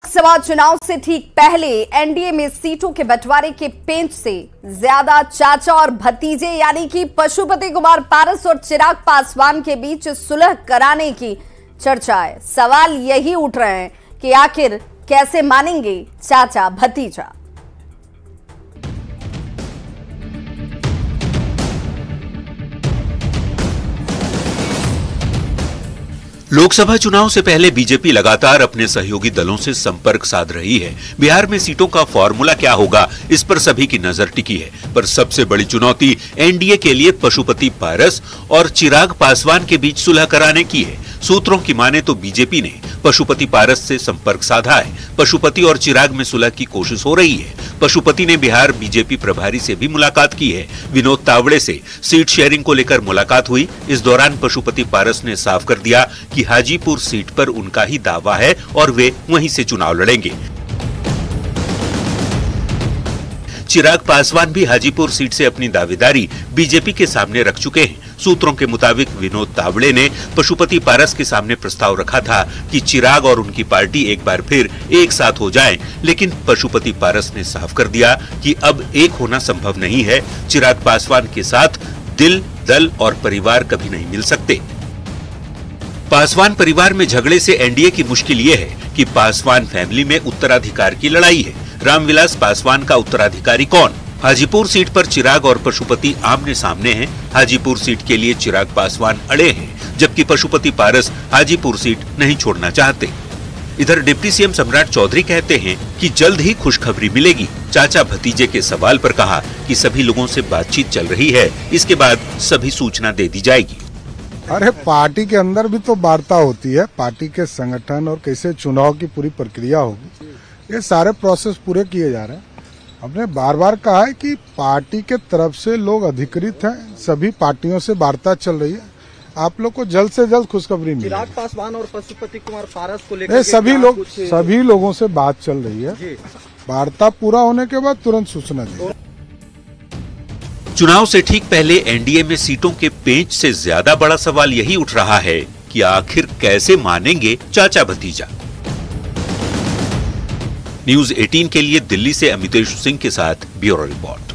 लोकसभा चुनाव से ठीक पहले एनडीए में सीटों के बंटवारे के पेंच से ज्यादा चाचा और भतीजे यानी कि पशुपति कुमार पारस और चिराग पासवान के बीच सुलह कराने की चर्चा है। सवाल यही उठ रहे हैं कि आखिर कैसे मानेंगे चाचा भतीजा। लोकसभा चुनाव से पहले बीजेपी लगातार अपने सहयोगी दलों से संपर्क साध रही है। बिहार में सीटों का फॉर्मूला क्या होगा, इस पर सभी की नजर टिकी है। पर सबसे बड़ी चुनौती एनडीए के लिए पशुपति पारस और चिराग पासवान के बीच सुलह कराने की है। सूत्रों की माने तो बीजेपी ने पशुपति पारस से संपर्क साधा है। पशुपति और चिराग में सुलह की कोशिश हो रही है। पशुपति ने बिहार बीजेपी प्रभारी से भी मुलाकात की है। विनोद तावड़े से सीट शेयरिंग को लेकर मुलाकात हुई। इस दौरान पशुपति पारस ने साफ कर दिया कि हाजीपुर सीट पर उनका ही दावा है और वे वहीं से चुनाव लड़ेंगे। चिराग पासवान भी हाजीपुर सीट से अपनी दावेदारी बीजेपी के सामने रख चुके हैं। सूत्रों के मुताबिक विनोद तावड़े ने पशुपति पारस के सामने प्रस्ताव रखा था कि चिराग और उनकी पार्टी एक बार फिर एक साथ हो जाएं, लेकिन पशुपति पारस ने साफ कर दिया कि अब एक होना संभव नहीं है। चिराग पासवान के साथ दिल, दल और परिवार कभी नहीं मिल सकते। पासवान परिवार में झगड़े से एनडीए की मुश्किल ये है कि पासवान फैमिली में उत्तराधिकार की लड़ाई है। रामविलास पासवान का उत्तराधिकारी कौन? हाजीपुर सीट पर चिराग और पशुपति आमने सामने हैं। हाजीपुर सीट के लिए चिराग पासवान अड़े हैं, जबकि पशुपति पारस हाजीपुर सीट नहीं छोड़ना चाहते। इधर डिप्टी सीएम सम्राट चौधरी कहते हैं कि जल्द ही खुशखबरी मिलेगी। चाचा भतीजे के सवाल पर कहा कि सभी लोगों से बातचीत चल रही है, इसके बाद सभी सूचना दे दी जाएगी। अरे पार्टी के अंदर भी तो वार्ता होती है, पार्टी के संगठन और कैसे चुनाव की पूरी प्रक्रिया होगी, ये सारे प्रोसेस पूरे किए जा रहे हैं। हमने बार बार कहा है कि पार्टी के तरफ से लोग अधिकृत हैं, सभी पार्टियों से वार्ता चल रही है। आप लोग को जल्द से जल्द खुशखबरी मिलेगी। चिराग पासवान और पशुपति कुमार पारस को लेकर सभी लोगों से बात चल रही है। वार्ता पूरा होने के बाद तुरंत सूचना देंगे। चुनाव से ठीक पहले एनडीए में सीटों के पेंच से ज्यादा बड़ा सवाल यही उठ रहा है कि आखिर कैसे मानेंगे चाचा भतीजा। न्यूज़ 18 के लिए दिल्ली से अमितेश सिंह के साथ ब्यूरो रिपोर्ट।